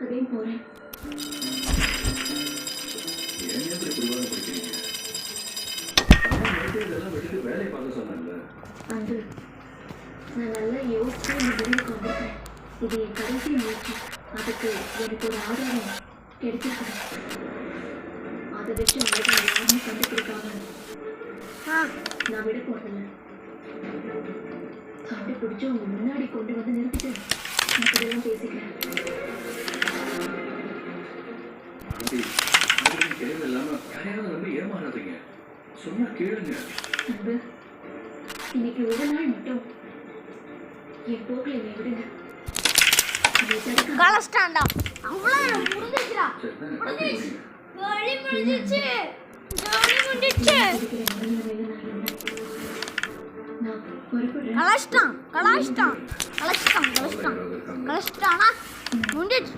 பார்க்கவே போறேன். ஏன் எப்படி புரிவாத படிக்கிறீங்க? இதெல்லாம் விட்டுட்டு வேலையை பார்க்க சொன்னாங்க. அன்று நான் நல்லா யோசிச்சு இந்த முடிவுக்கு வந்திருக்கேன். இது என் கடைசி முயற்சி. அதுக்கு எனக்கு ஒரு ஆதாரம் கிடைச்சிருக்கேன். அதை வச்சு அவங்க யாருமே கண்டுபிடிக்காம நான் விட போறதில்ல. கண்டுபிடிச்சு உங்க முன்னாடி கொண்டு வந்து நிறுத்திட்டு அப்படியெல்லாம் பேசிக்கிறேன். கேள்வி இல்லாம யாரையாவது நம்பி ஏமாறாதீங்க. சொன்னா கேளுங்க. அன்பு, இன்னைக்கு ஒரு நாள் மட்டும் என் போக்கில் என்னை விடுங்க. கலஸ்டாண்டா அவ்வளோ முடிஞ்சிச்சுடா. முடிஞ்சிச்சு. கலஸ்டான் கலஸ்டான் கலஸ்டான் கலஸ்டான் கலஸ்டானா முடிஞ்சிச்சு.